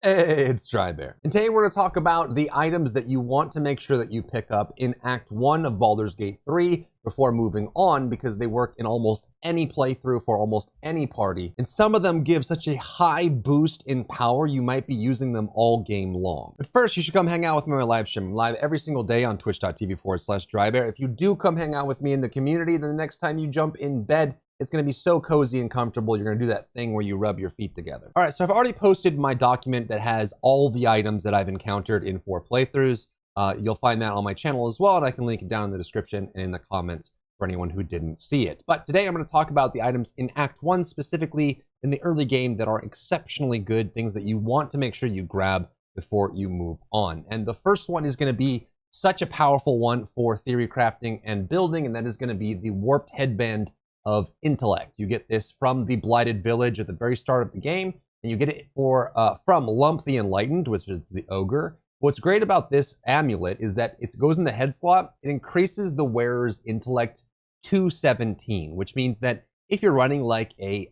Hey, it's Drybear. And today we're going to talk about the items that you want to make sure that you pick up in Act 1 of Baldur's Gate 3 before moving on, because they work in almost any playthrough for almost any party. And some of them give such a high boost in power, you might be using them all game long. But first, you should come hang out with me on my live stream. I'm live every single day on twitch.tv/Drybear. If you do come hang out with me in the community, then the next time you jump in bed, it's going to be so cozy and comfortable. You're going to do that thing where you rub your feet together. All right, so I've already posted my document that has all the items that I've encountered in 4 playthroughs. You'll find that on my channel as well, and I can link it down in the description and in the comments for anyone who didn't see it. But today I'm going to talk about the items in Act 1, specifically in the early game, that are exceptionally good, things that you want to make sure you grab before you move on. And the first one is going to be such a powerful one for theory crafting and building, and that is going to be the Warped Headband of Intellect. You get this from the Blighted Village at the very start of the game, and you get it from Lump the Enlightened, which is the ogre. What's great about this amulet is that it goes in the head slot. It increases the wearer's intellect to 17, which means that if you're running like a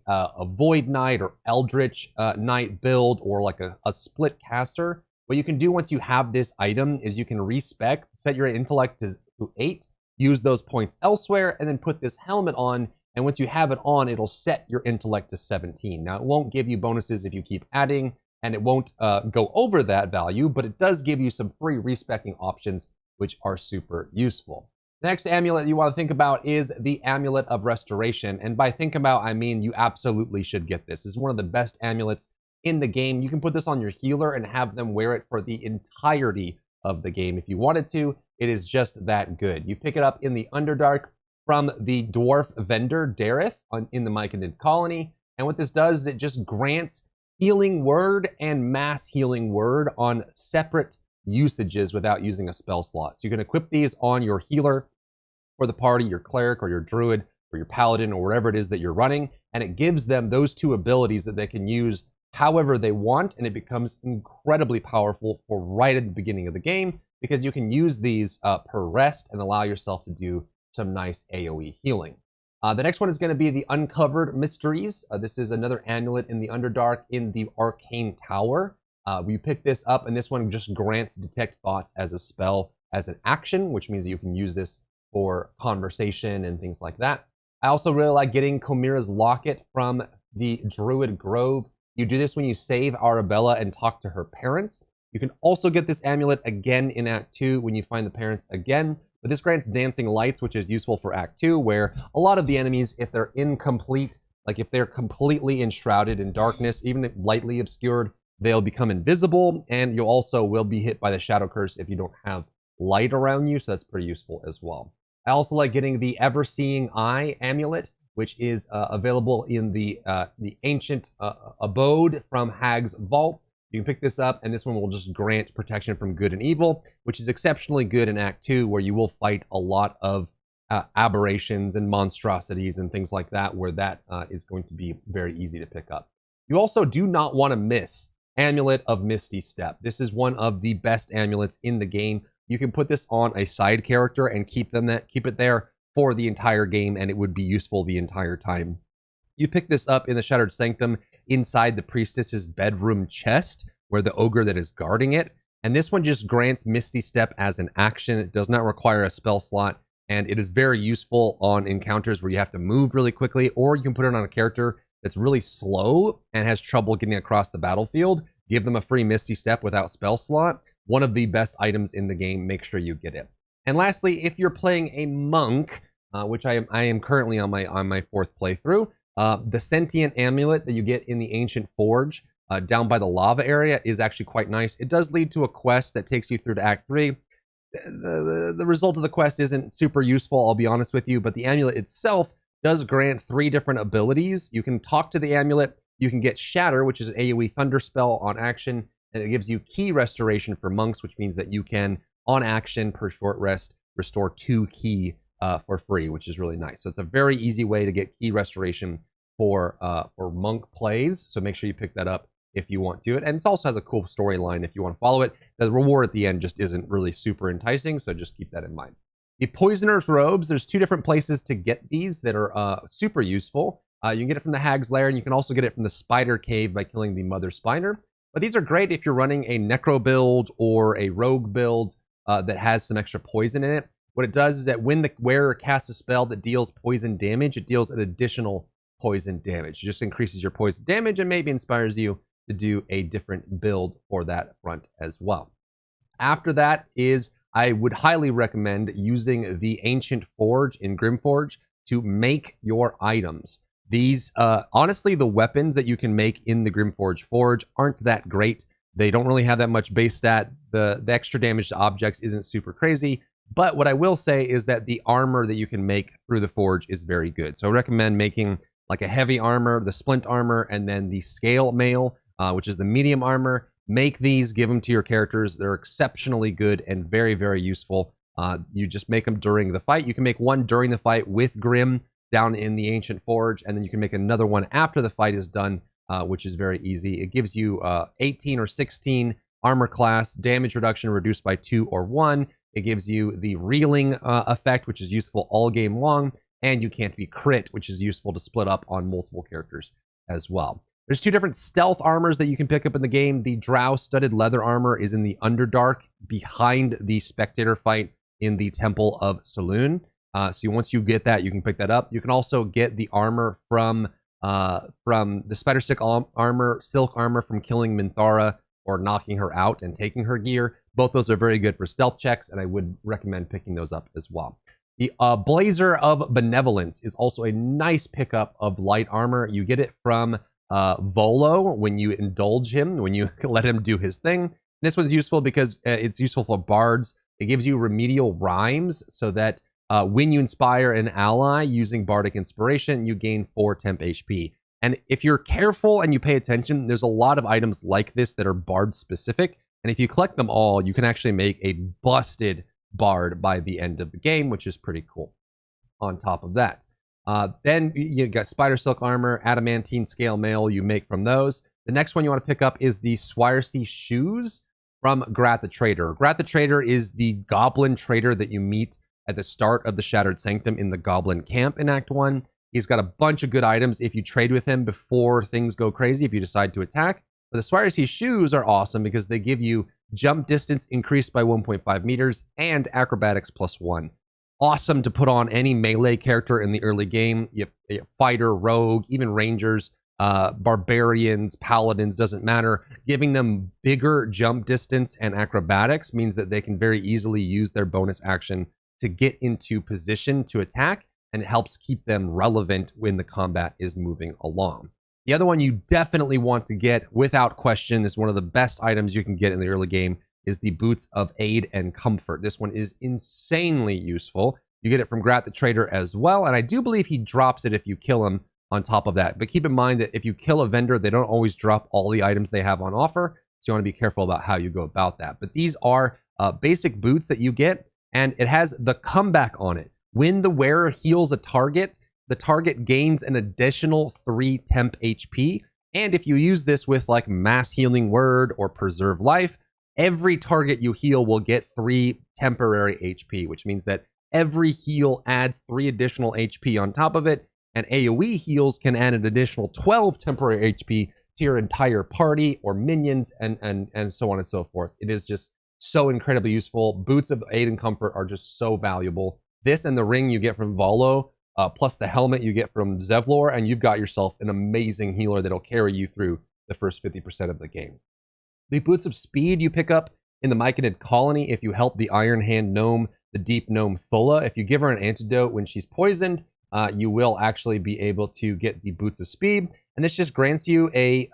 Void Knight or Eldritch Knight build, or like a split caster, what you can do once you have this item is you can respec, set your intellect to 8, use those points elsewhere, and then put this helmet on. And once you have it on, it'll set your intellect to 17. Now, it won't give you bonuses if you keep adding, and it won't go over that value, but it does give you some free respecing options, which are super useful. The next amulet you want to think about is the Amulet of Restoration. And by think about, I mean you absolutely should get this. This is one of the best amulets in the game. You can put this on your healer and have them wear it for the entirety of the game if you wanted to. It is just that good. You pick it up in the Underdark from the dwarf vendor Dareth in the Myconid colony, and what this does is it just grants healing word and mass healing word on separate usages without using a spell slot. So you can equip these on your healer for the party, your cleric or your druid or your paladin or whatever it is that you're running, and it gives them those 2 abilities that they can use however they want, and it becomes incredibly powerful for right at the beginning of the game, because you can use these per rest and allow yourself to do some nice AoE healing. The next one is going to be the Uncovered Mysteries. This is another amulet in the Underdark in the Arcane Tower. We pick this up, and this one just grants Detect Thoughts as a spell as an action, which means that you can use this for conversation and things like that. I also really like getting Chimera's Locket from the Druid Grove. You do this when you save Arabella and talk to her parents. You can also get this amulet again in Act 2 when you find the parents again. But this grants Dancing Lights, which is useful for Act 2, where a lot of the enemies, if they're incomplete, like if they're completely enshrouded in darkness, even if lightly obscured, they'll become invisible, and you also will be hit by the Shadow Curse if you don't have light around you, so that's pretty useful as well. I also like getting the Ever-Seeing Eye amulet, which is available in the Ancient Abode from Hag's Vault. You can pick this up, and this one will just grant protection from good and evil, which is exceptionally good in Act 2, where you will fight a lot of aberrations and monstrosities and things like that, where that is going to be very easy to pick up. You also do not want to miss Amulet of Misty Step. This is one of the best amulets in the game. You can put this on a side character and keep it there for the entire game, and it would be useful the entire time. You pick this up in the Shattered Sanctum inside the priestess's bedroom chest, where the ogre that is guarding it. And this one just grants Misty Step as an action. It does not require a spell slot, and it is very useful on encounters where you have to move really quickly, or you can put it on a character that's really slow and has trouble getting across the battlefield. Give them a free Misty Step without spell slot. One of the best items in the game. Make sure you get it. And lastly, if you're playing a monk, which I am currently on my 4th playthrough, the Sentient Amulet that you get in the Ancient Forge down by the lava area is actually quite nice. It does lead to a quest that takes you through to Act 3. The result of the quest isn't super useful, I'll be honest with you, but the amulet itself does grant 3 different abilities. You can talk to the amulet, you can get Shatter, which is an AoE thunder spell on action, and it gives you Key Restoration for monks, which means that you can, on action per short rest, restore 2 key for free, which is really nice. So it's a very easy way to get key restoration for monk plays. So make sure you pick that up if you want to. And it also has a cool storyline if you want to follow it. The reward at the end just isn't really super enticing, so just keep that in mind. The Poisoner's Robes, there's 2 different places to get these that are super useful. You can get it from the Hag's Lair, and you can also get it from the Spider Cave by killing the Mother Spider. But these are great if you're running a necro build or a rogue build that has some extra poison in it. What it does is that when the wearer casts a spell that deals poison damage, it deals an additional poison damage. It just increases your poison damage and maybe inspires you to do a different build for that front as well. After that is, I would highly recommend using the Ancient Forge in Grimforge to make your items. These, honestly, the weapons that you can make in the Grimforge Forge aren't that great. They don't really have that much base stat. The extra damage to objects isn't super crazy. But what I will say is that the armor that you can make through the Forge is very good. So I recommend making like a heavy armor, the splint armor, and then the scale mail, which is the medium armor. Make these, give them to your characters. They're exceptionally good and very, very useful. You just make them during the fight. You can make one during the fight with Grim down in the Ancient Forge, and then you can make another one after the fight is done, which is very easy. It gives you 18 or 16 armor class, damage reduction reduced by 2 or 1. It gives you the reeling effect, which is useful all game long, and you can't be crit, which is useful to split up on multiple characters as well. There's 2 different stealth armors that you can pick up in the game. The Drow studded leather armor is in the Underdark behind the spectator fight in the Temple of Saloon. So once you get that, you can pick that up. You can also get the armor from the Spider Silk armor from killing Minthara or knocking her out and taking her gear. Both those are very good for stealth checks, and I would recommend picking those up as well. The Blazer of Benevolence is also a nice pickup of light armor. You get it from Volo when you indulge him, when you let him do his thing. This one's useful because it's useful for bards. It gives you remedial rhymes so that when you inspire an ally using bardic inspiration, you gain 4 temp HP. And if you're careful and you pay attention, there's a lot of items like this that are bard specific. And if you collect them all, you can actually make a busted bard by the end of the game, which is pretty cool. On top of that, then you got Spider Silk armor, adamantine scale mail you make from those. The next one you want to pick up is the Swiresea shoes from Grath the Trader. Grath the Trader is the goblin trader that you meet at the start of the Shattered Sanctum in the Goblin Camp in Act 1. He's got a bunch of good items if you trade with him before things go crazy, if you decide to attack. But the Swiresea shoes are awesome because they give you jump distance increased by 1.5 meters and acrobatics +1. Awesome to put on any melee character in the early game. You have fighter, rogue, even rangers, barbarians, paladins, doesn't matter. Giving them bigger jump distance and acrobatics means that they can very easily use their bonus action to get into position to attack, and it helps keep them relevant when the combat is moving along. The other one you definitely want to get, without question, is one of the best items you can get in the early game, is the Boots of Aid and Comfort. This one is insanely useful. You get it from Grath the Trader as well, and I do believe he drops it if you kill him on top of that. But keep in mind that if you kill a vendor, they don't always drop all the items they have on offer, so you want to be careful about how you go about that. But these are basic boots that you get, and it has the comeback on it. When the wearer heals a target, the target gains an additional 3 temp HP. And if you use this with like Mass Healing Word or Preserve Life, every target you heal will get 3 temporary HP, which means that every heal adds 3 additional HP on top of it. And AoE heals can add an additional 12 temporary HP to your entire party or minions and so on and so forth. It is just so incredibly useful. Boots of Aid and Comfort are just so valuable. This and the ring you get from Volo, plus the helmet you get from Zevlor, and you've got yourself an amazing healer that'll carry you through the first 50% of the game. The Boots of Speed you pick up in the Myconid Colony if you help the Iron Hand Gnome, the Deep Gnome Thula. If you give her an antidote when she's poisoned, you will actually be able to get the Boots of Speed. And this just grants you a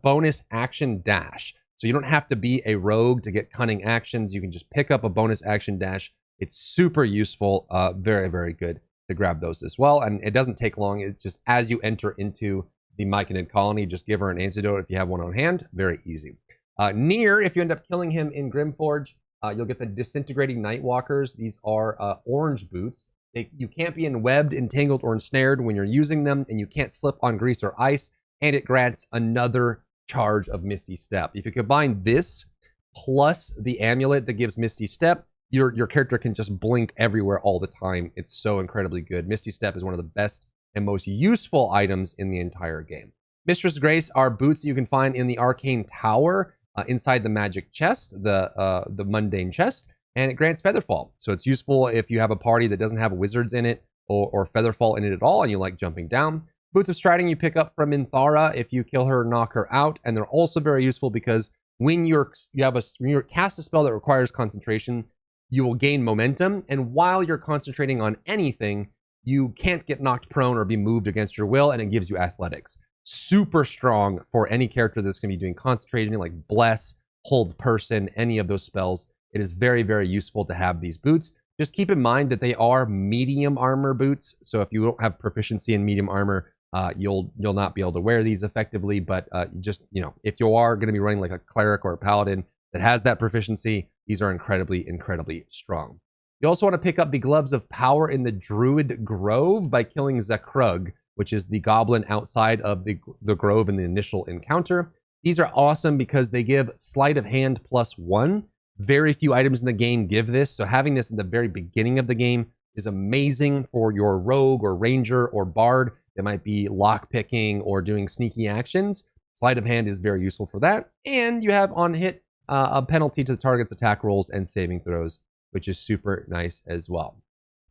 bonus action dash. So you don't have to be a rogue to get cunning actions. You can just pick up a bonus action dash. It's super useful, very, very good to grab those as well. And it doesn't take long. It's just as you enter into the Myconid Colony, just give her an antidote if you have one on hand. Very easy. Near, if you end up killing him in Grimforge, you'll get the Disintegrating Nightwalkers. These are orange boots. You can't be enwebbed, entangled, or ensnared when you're using them, and you can't slip on grease or ice, and it grants another charge of Misty Step. If you combine this plus the amulet that gives Misty Step, your character can just blink everywhere all the time. It's so incredibly good. Misty Step is one of the best and most useful items in the entire game. Mistress Grace are boots that you can find in the Arcane Tower inside the magic chest, the mundane chest, and it grants Featherfall. So it's useful if you have a party that doesn't have wizards in it or Featherfall in it at all and you like jumping down. Boots of Striding you pick up from Minthara if you kill her, knock her out, and they're also very useful because when you cast a spell that requires concentration, you will gain momentum, and while you're concentrating on anything, you can't get knocked prone or be moved against your will, and it gives you athletics. Super strong for any character that's going to be doing concentrating, like Bless, Hold Person, any of those spells. It is very, very useful to have these boots. Just keep in mind that they are medium armor boots, so if you don't have proficiency in medium armor, you'll not be able to wear these effectively, but just, you know, if you are going to be running like a cleric or a paladin that has that proficiency, these are incredibly, incredibly strong. You also want to pick up the Gloves of Power in the Druid Grove by killing Zekrug, which is the goblin outside of the grove in the initial encounter. These are awesome because they give Sleight of Hand +1. Very few items in the game give this, so having this in the very beginning of the game is amazing for your rogue or ranger or bard that might be lockpicking or doing sneaky actions. Sleight of Hand is very useful for that. And you have on hit a penalty to the target's attack rolls and saving throws, which is super nice as well.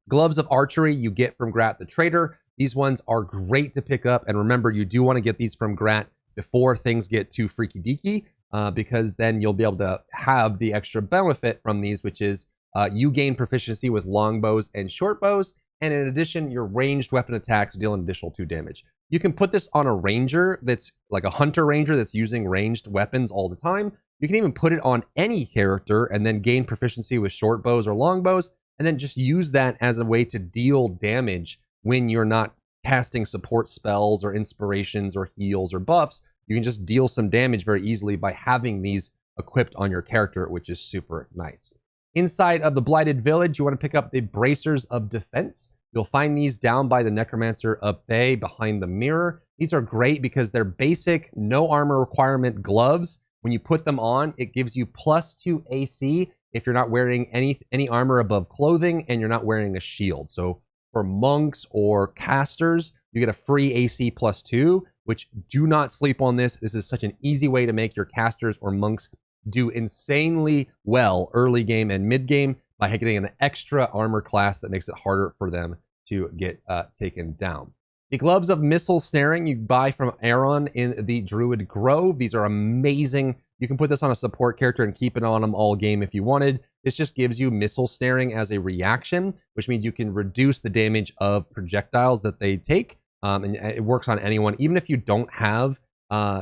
Gloves of Archery you get from Grat the Trader. These ones are great to pick up. And remember, you do want to get these from Grat before things get too freaky deaky, because then you'll be able to have the extra benefit from these, which is you gain proficiency with longbows and short bows. And in addition, your ranged weapon attacks deal an additional 2 damage. You can put this on a ranger that's like a hunter ranger that's using ranged weapons all the time. You can even put it on any character and then gain proficiency with short bows or long bows, and then just use that as a way to deal damage when you're not casting support spells or inspirations or heals or buffs. You can just deal some damage very easily by having these equipped on your character, which is super nice. Inside of the Blighted Village, you want to pick up the Bracers of Defense. You'll find these down by the Necromancer of Bay behind the mirror. These are great because they're basic, no armor requirement gloves. When you put them on, it gives you +2 AC if you're not wearing any armor above clothing and you're not wearing a shield. So for monks or casters, you get a free AC +2, which do not sleep on this. This is such an easy way to make your casters or monks do insanely well early game and mid game by getting an extra armor class that makes it harder for them to get taken down. The Gloves of Missile Snaring you buy from Aaron in the Druid Grove. These are amazing. You can put this on a support character and keep it on them all game if you wanted. This just gives you missile snaring as a reaction, which means you can reduce the damage of projectiles that they take. And it works on anyone. Even if you don't have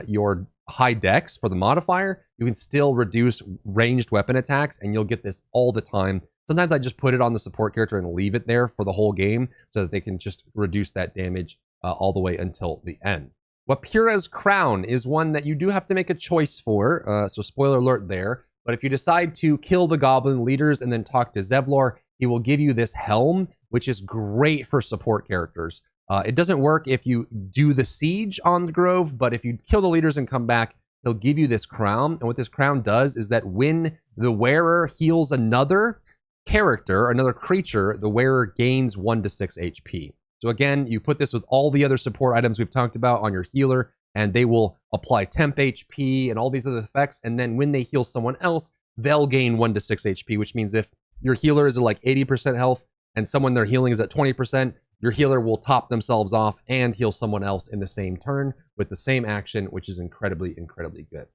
your high dex for the modifier, you can still reduce ranged weapon attacks, and you'll get this all the time. Sometimes I just put it on the support character and leave it there for the whole game so that they can just reduce that damage all the way until the end. Wapira's Crown is one that you do have to make a choice for, so spoiler alert there. But if you decide to kill the goblin leaders and then talk to Zevlor, he will give you this helm, which is great for support characters. It doesn't work if you do the siege on the grove, but if you kill the leaders and come back, he'll give you this crown. And what this crown does is that when the wearer heals another character, another creature, the wearer gains 1 to 6 HP. So again, you put this with all the other support items we've talked about on your healer, and they will apply temp HP and all these other effects. And then when they heal someone else, they'll gain 1 to 6 HP, which means if your healer is at like 80% health and someone they're healing is at 20%, your healer will top themselves off and heal someone else in the same turn with the same action, which is incredibly, incredibly good.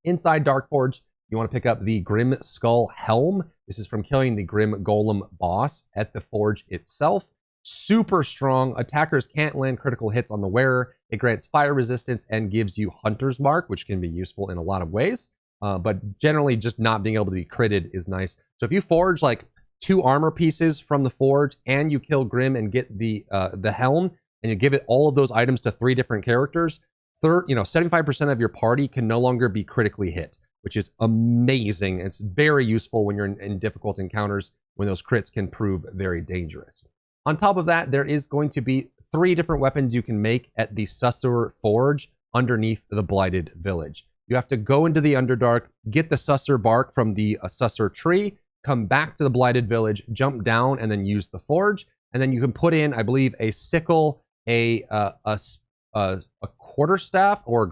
Inside Darkforge, you want to pick up the Grim Skull Helm. This is from killing the Grim Golem boss at the forge itself. Super strong. Attackers can't land critical hits on the wearer. It grants fire resistance and gives you Hunter's Mark, which can be useful in a lot of ways. But generally, just not being able to be critted is nice. So if you forge like 2 armor pieces from the forge and you kill Grim and get the helm, and you give it all of those items to 3 different characters, 75% of your party can no longer be critically hit, which is amazing. It's very useful when you're in difficult encounters when those crits can prove very dangerous. On top of that, there is going to be 3 different weapons you can make at the Susser Forge underneath the Blighted Village. You have to go into the Underdark, get the Susser bark from the Susser tree, come back to the Blighted Village, jump down, and then use the forge. And then you can put in, I believe, a sickle, a a quarterstaff or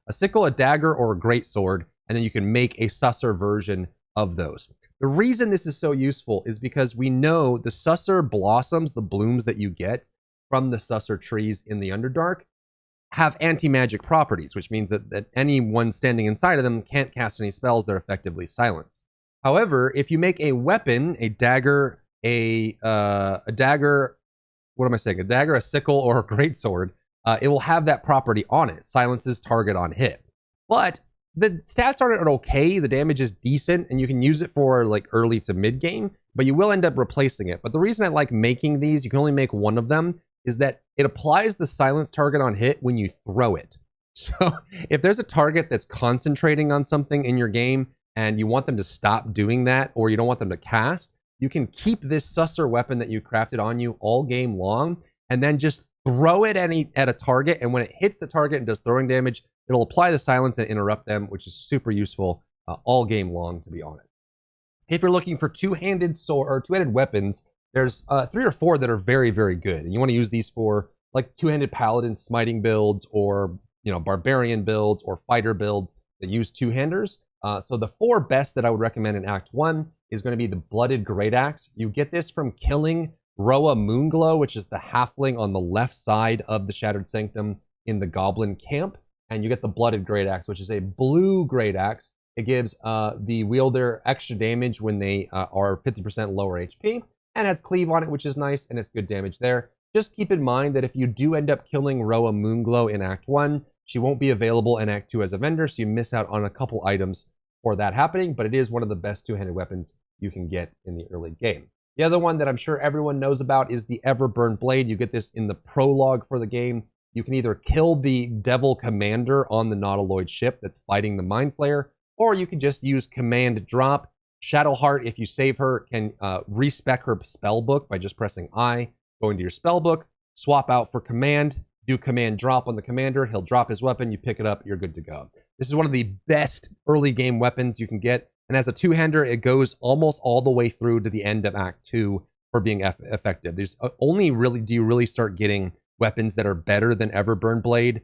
a sickle, a dagger, or a great sword, and then you can make a susser version of those. The reason this is so useful is because we know the susser blossoms, the blooms that you get from the susser trees in the Underdark, have anti-magic properties, which means that anyone standing inside of them can't cast any spells. They're effectively silenced. However, if you make a weapon, a dagger, a dagger, what am I saying? A dagger, a sickle, or a greatsword, it will have that property on it. Silences target on hit. But the stats are okay. The damage is decent, and you can use it for like early to mid game, but you will end up replacing it. But the reason I like making these, you can only make one of them, is that it applies the silence target on hit when you throw it. So if there's a target that's concentrating on something in your game and you want them to stop doing that, or you don't want them to cast, you can keep this susser weapon that you crafted on you all game long, and then just throw it at a target, and when it hits the target and does throwing damage, it'll apply the silence and interrupt them, which is super useful all game long, to be honest. If you're looking for two-handed sword or two-handed weapons, there's 3 or 4 that are very, very good, and you want to use these for like two-handed paladin smiting builds, or barbarian builds, or fighter builds that use two-handers. So the 4 best that I would recommend in Act 1 is going to be the Blooded Great Axe. You get this from killing Roa Moonglow, which is the halfling on the left side of the Shattered Sanctum in the Goblin camp, and you get the Blooded Great Axe, which is a blue Great Axe. It gives the wielder extra damage when they are 50% lower HP, and has cleave on it, which is nice, and it's good damage there. Just keep in mind that if you do end up killing Roa Moonglow in Act 1, she won't be available in Act 2 as a vendor, so you miss out on a couple items for that happening, but it is one of the best two-handed weapons you can get in the early game. The other one that I'm sure everyone knows about is the Everburn Blade. You get this in the prologue for the game. You can either kill the Devil Commander on the Nautiloid ship that's fighting the Mind Flayer, or you can just use Command Drop. Shadowheart, if you save her, can respec her spell book by just pressing I, going to your spell book, swap out for Command, do Command Drop on the Commander, he'll drop his weapon, you pick it up, you're good to go. This is one of the best early game weapons you can get, and as a two-hander, it goes almost all the way through to the end of Act 2 for being effective. There's only really do you really start getting weapons that are better than Everburn Blade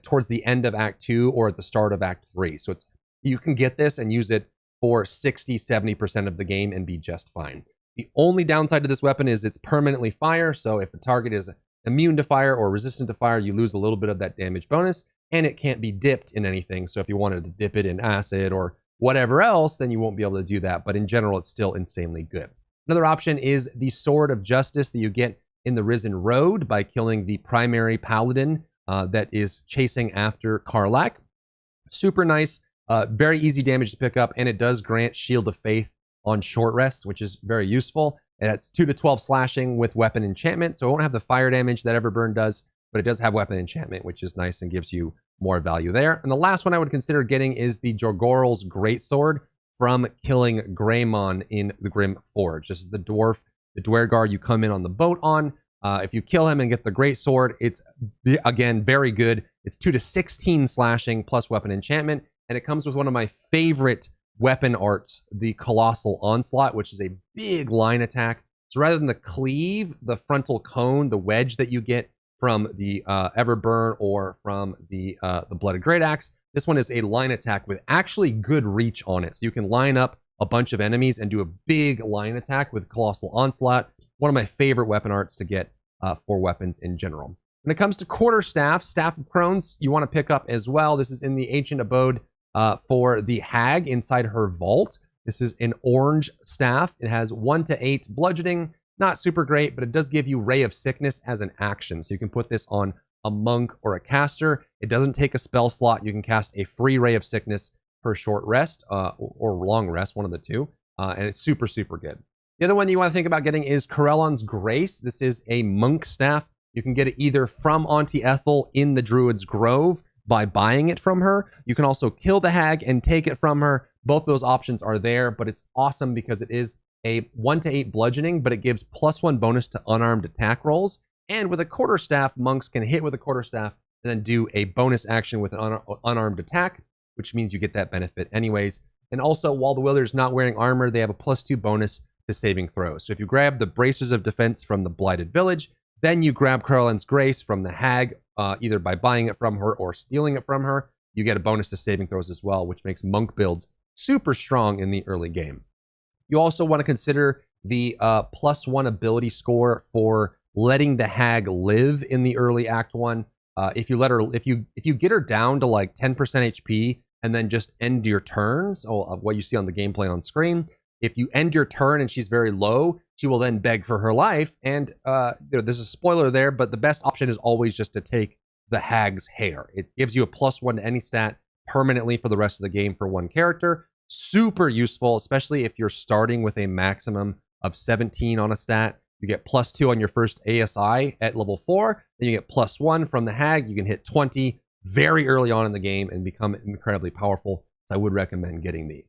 towards the end of Act 2 or at the start of Act 3. So you can get this and use it for 60-70% of the game and be just fine. The only downside to this weapon is it's permanently fire, so if a target is immune to fire or resistant to fire, you lose a little bit of that damage bonus, and it can't be dipped in anything. So if you wanted to dip it in acid or whatever else, then you won't be able to do that. But in general, it's still insanely good. Another option is the Sword of Justice that you get in the Risen Road by killing the primary paladin that is chasing after Karlach. Super nice, very easy damage to pick up, and it does grant Shield of Faith on short rest, which is very useful. And it's 2 to 12 slashing with weapon enchantment, so it won't have the fire damage that Everburn does, but it does have weapon enchantment, which is nice and gives you more value there. And the last one I would consider getting is the Jorgorl's Greatsword from killing Greymon in the Grim Forge. This is the dwarf, the Dwergar you come in on the boat on. If you kill him and get the Greatsword, it's, again, very good. It's 2 to 16 slashing plus weapon enchantment, and it comes with one of my favorite weapon arts, the Colossal Onslaught, which is a big line attack. So rather than the cleave, the frontal cone, the wedge that you get from the Everburn or from the Blooded Great Axe, this one is a line attack with actually good reach on it. So you can line up a bunch of enemies and do a big line attack with Colossal Onslaught. One of my favorite weapon arts to get for weapons in general. When it comes to Quarterstaff, Staff of Crones, you want to pick up as well. This is in the Ancient Abode for the hag inside her vault. This is an orange staff. It has 1 to 8 bludgeoning. Not super great, but it does give you Ray of Sickness as an action. So you can put this on a monk or a caster. It doesn't take a spell slot. You can cast a free Ray of Sickness for short rest or long rest, one of the two. And it's super, super good. The other one you want to think about getting is Corellon's Grace. This is a monk staff. You can get it either from Auntie Ethel in the Druid's Grove by buying it from her. You can also kill the hag and take it from her. Both of those options are there, but it's awesome because it is a 1 to 8 bludgeoning, but it gives +1 bonus to unarmed attack rolls. And with a quarterstaff, monks can hit with a quarterstaff and then do a bonus action with an unarmed attack, which means you get that benefit anyways. And also, while the wielder is not wearing armor, they have a +2 bonus to saving throws. So if you grab the Bracers of Defense from the Blighted Village, then you grab Corellon's Grace from the hag either by buying it from her or stealing it from her, you get a bonus to saving throws as well, which makes monk builds super strong in the early game. You also want to consider the +1 ability score for letting the hag live in the early Act 1. If you get her down to like 10% HP and then just end your turn, so what you see on the gameplay on screen, if you end your turn and she's very low, she will then beg for her life. And there's a spoiler there, but the best option is always just to take the hag's hair. It gives you a +1 to any stat permanently for the rest of the game for one character. Super useful, especially if you're starting with a maximum of 17 on a stat. You get +2 on your first ASI at level 4. Then you get +1 from the hag. You can hit 20 very early on in the game and become incredibly powerful. So I would recommend getting these.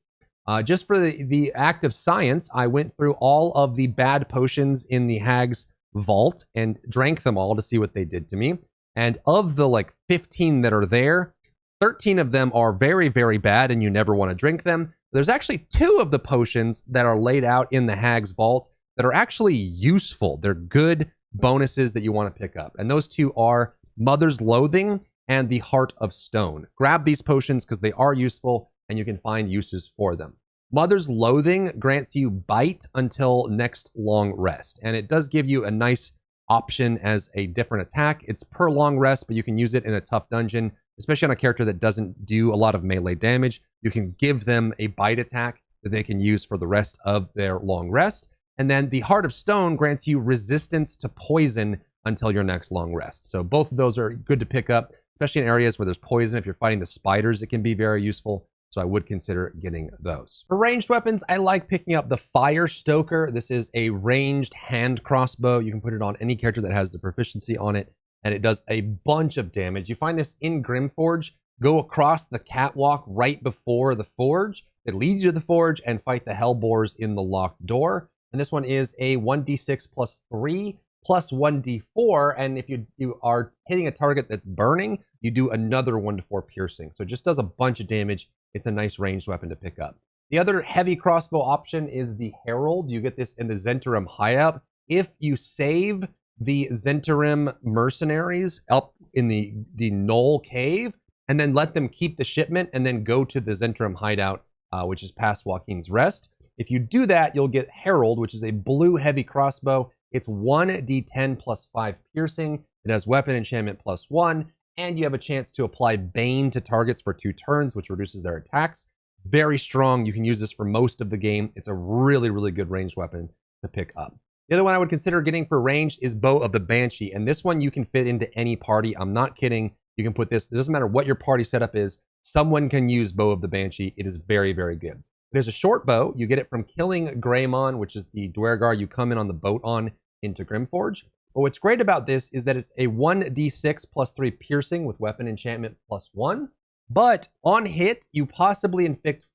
Just for the act of science, I went through all of the bad potions in the hag's vault and drank them all to see what they did to me. And of the like 15 that are there, 13 of them are very, very bad and you never want to drink them. There's actually 2 of the potions that are laid out in the hag's vault that are actually useful. They're good bonuses that you want to pick up. And those 2 are Mother's Loathing and the Heart of Stone. Grab these potions because they are useful and you can find uses for them. Mother's Loathing grants you bite until next long rest. And it does give you a nice option as a different attack. It's per long rest, but you can use it in a tough dungeon, especially on a character that doesn't do a lot of melee damage. You can give them a bite attack that they can use for the rest of their long rest. And then the Heart of Stone grants you resistance to poison until your next long rest. So both of those are good to pick up, especially in areas where there's poison. If you're fighting the spiders, it can be very useful. So I would consider getting those. For ranged weapons, I like picking up the Fire Stoker. This is a ranged hand crossbow. You can put it on any character that has the proficiency on it, and it does a bunch of damage. You find this in Grimforge. Go across the catwalk right before the forge. It leads you to the forge and fight the Hellboars in the locked door. And this one is a 1d6 +3 plus 1d4. And if you are hitting a target that's burning, you do another 1-4 piercing. So it just does a bunch of damage. It's a nice ranged weapon to pick up. The other heavy crossbow option is the Herald. You get this in the Zhentarim hideout. If you save the Zhentarim mercenaries up in the Knoll Cave and then let them keep the shipment and then go to the Zhentarim hideout, which is past Joaquin's Rest. If you do that, you'll get Herald, which is a blue heavy crossbow. It's 1d10 +5 piercing. It has weapon enchantment +1, and you have a chance to apply Bane to targets for 2 turns, which reduces their attacks. Very strong. You can use this for most of the game. It's a really, really good ranged weapon to pick up. The other one I would consider getting for ranged is Bow of the Banshee, and this one you can fit into any party. I'm not kidding. You can put this, it doesn't matter what your party setup is, someone can use Bow of the Banshee. It is very, very good. It is a short bow. You get it from killing Greymon, which is the Dwergar you come in on the boat on into Grimforge. But what's great about this is that it's a 1d6 +3 piercing with weapon enchantment +1. But on hit, you possibly inflict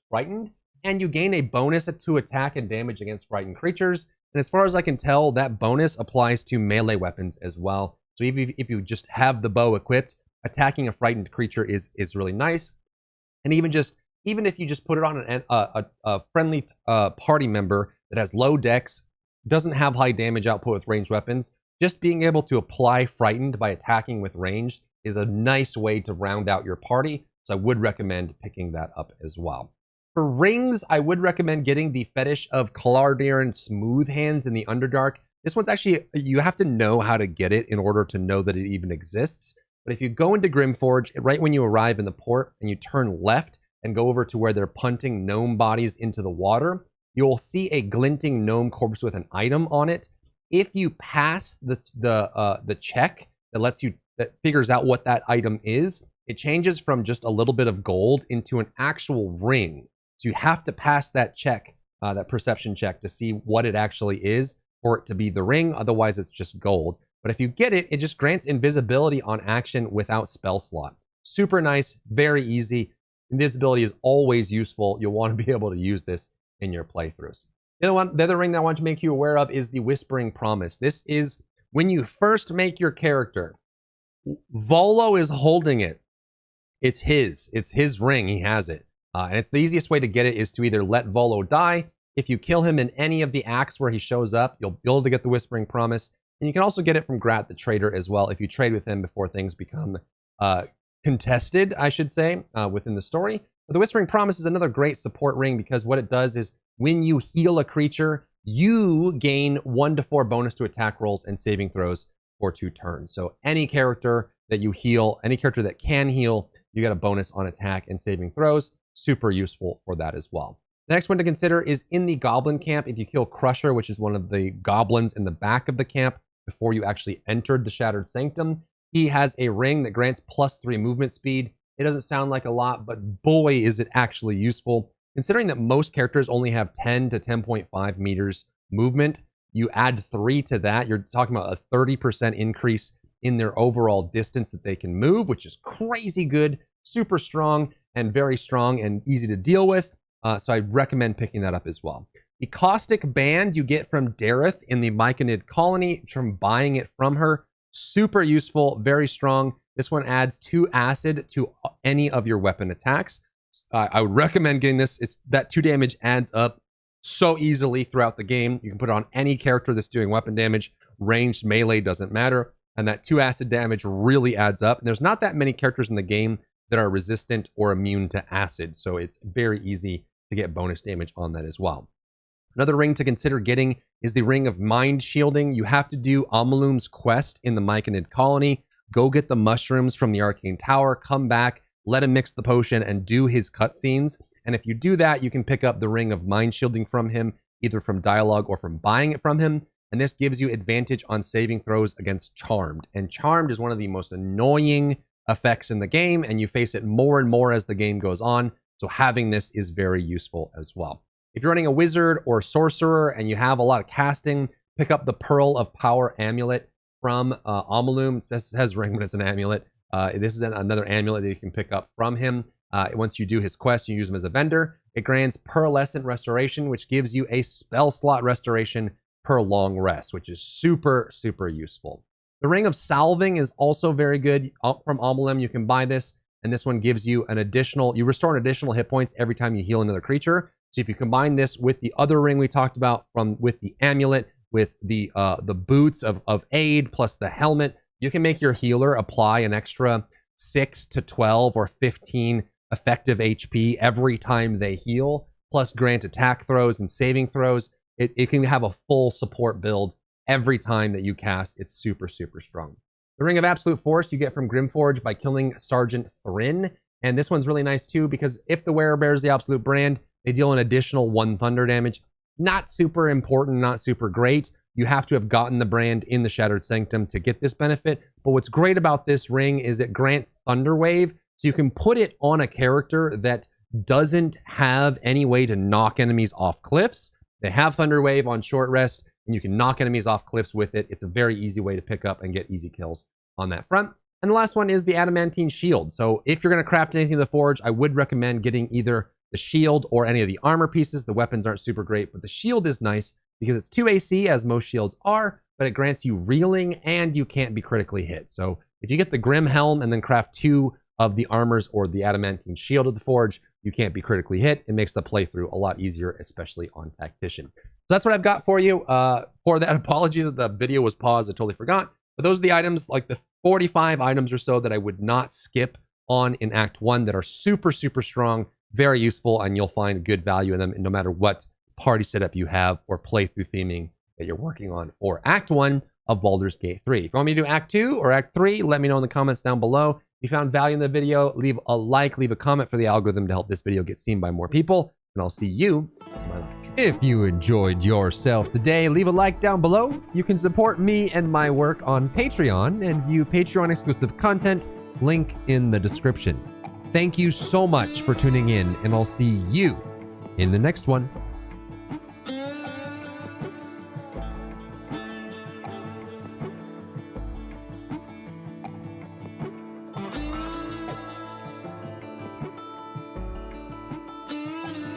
frightened, and you gain a bonus to attack and damage against frightened creatures. And as far as I can tell, that bonus applies to melee weapons as well. So if you just have the bow equipped, attacking a frightened creature is really nice. And even if you just put it on a friendly party member that has low dex, doesn't have high damage output with ranged weapons, just being able to apply frightened by attacking with ranged is a nice way to round out your party. So I would recommend picking that up as well. For rings, I would recommend getting the Fetish of Calardiran Smooth Hands in the Underdark. This one's actually, you have to know how to get it in order to know that it even exists. But if you go into Grimforge, right when you arrive in the port and you turn left and go over to where they're punting gnome bodies into the water, you'll see a glinting gnome corpse with an item on it. If you pass the check that figures out what that item is, it changes from just a little bit of gold into an actual ring. So you have to pass that check, that perception check, to see what it actually is for it to be the ring. Otherwise, it's just gold. But if you get it, it just grants invisibility on action without spell slot. Super nice, very easy. Invisibility is always useful. You'll want to be able to use this in your playthroughs. The other ring that I want to make you aware of is the Whispering Promise. This is when you first make your character. Volo is holding it. It's his ring. He has it. And it's the easiest way to get it is to either let Volo die. If you kill him in any of the acts where he shows up, you'll be able to get the Whispering Promise. And you can also get it from Grat, the trader, as well, if you trade with him before things become contested, I should say, within the story. But the Whispering Promise is another great support ring because what it does is when you heal a creature, you gain 1 to 4 bonus to attack rolls and saving throws for 2 turns. So any character that you heal, any character that can heal, you get a bonus on attack and saving throws. Super useful for that as well. The next one to consider is in the Goblin camp. If you kill Crusher, which is one of the goblins in the back of the camp before you actually entered the Shattered Sanctum, he has a ring that grants +3 movement speed. It doesn't sound like a lot, but boy, is it actually useful. Considering that most characters only have 10 to 10.5 meters movement, you add 3 to that, you're talking about a 30% increase in their overall distance that they can move, which is crazy good, super strong, and very strong and easy to deal with. So I recommend picking that up as well. The Caustic Band you get from Dareth in the Myconid colony from buying it from her. Super useful, very strong. This one adds 2 acid to any of your weapon attacks. I would recommend getting this. It's that 2 damage adds up so easily throughout the game. You can put it on any character that's doing weapon damage. Ranged, melee, doesn't matter. And that 2 acid damage really adds up. And there's not that many characters in the game that are resistant or immune to acid. So it's very easy to get bonus damage on that as well. Another ring to consider getting is the Ring of Mind Shielding. You have to do Amalum's quest in the Myconid colony. Go get the mushrooms from the Arcane Tower, come back, let him mix the potion, and do his cutscenes. And if you do that, you can pick up the Ring of Mind Shielding from him, either from dialogue or from buying it from him. And this gives you advantage on saving throws against Charmed. And Charmed is one of the most annoying effects in the game, and you face it more and more as the game goes on. So having this is very useful as well. If you're running a wizard or sorcerer and you have a lot of casting, pick up the Pearl of Power amulet from Amalum. It says ring when it's an amulet. This is another amulet that you can pick up from him. Once you do his quest, you use him as a vendor. It grants Pearlescent Restoration, which gives you a spell slot restoration per long rest, which is super, super useful. The Ring of Salving is also very good. From Amalum, you can buy this, and this one gives you an additional, you restore an additional hit points every time you heal another creature. So if you combine this with the other ring we talked about, with the amulet, with the boots of aid, plus the helmet, you can make your healer apply an extra 6 to 12 or 15 effective HP every time they heal, plus grant attack throws and saving throws. It can have a full support build every time that you cast. It's super, super strong. The Ring of Absolute Force you get from Grimforge by killing Sergeant Thrin. And this one's really nice too, because if the wearer bears the Absolute brand, they deal an additional 1 thunder damage. Not super important, not super great. You have to have gotten the brand in the Shattered Sanctum to get this benefit. But what's great about this ring is it grants Thunder Wave. So you can put it on a character that doesn't have any way to knock enemies off cliffs. They have Thunder Wave on short rest, and you can knock enemies off cliffs with it. It's a very easy way to pick up and get easy kills on that front. And the last one is the Adamantine Shield. So if you're going to craft anything in the Forge, I would recommend getting either the shield or any of the armor pieces. The weapons aren't super great, but the shield is nice because it's 2 AC, as most shields are, but it grants you reeling and you can't be critically hit. So if you get the Grim Helm and then craft 2 of the armors or the Adamantine Shield of the Forge, you can't be critically hit. It makes the playthrough a lot easier, especially on Tactician. So that's what I've got for you. For that, apologies that the video was paused. I totally forgot. But those are the items, like the 45 items or so that I would not skip on in Act 1 that are super, super strong, very useful, and you'll find good value in them no matter what party setup you have or playthrough theming that you're working on for Act 1 of Baldur's Gate 3. If you want me to do Act 2 or Act 3, let me know in the comments down below. If you found value in the video, leave a like, leave a comment for the algorithm to help this video get seen by more people, and I'll see you in my lecture. If you enjoyed yourself today, leave a like down below. You can support me and my work on Patreon and view Patreon exclusive content, link in the description. Thank you so much for tuning in, and I'll see you in the next one.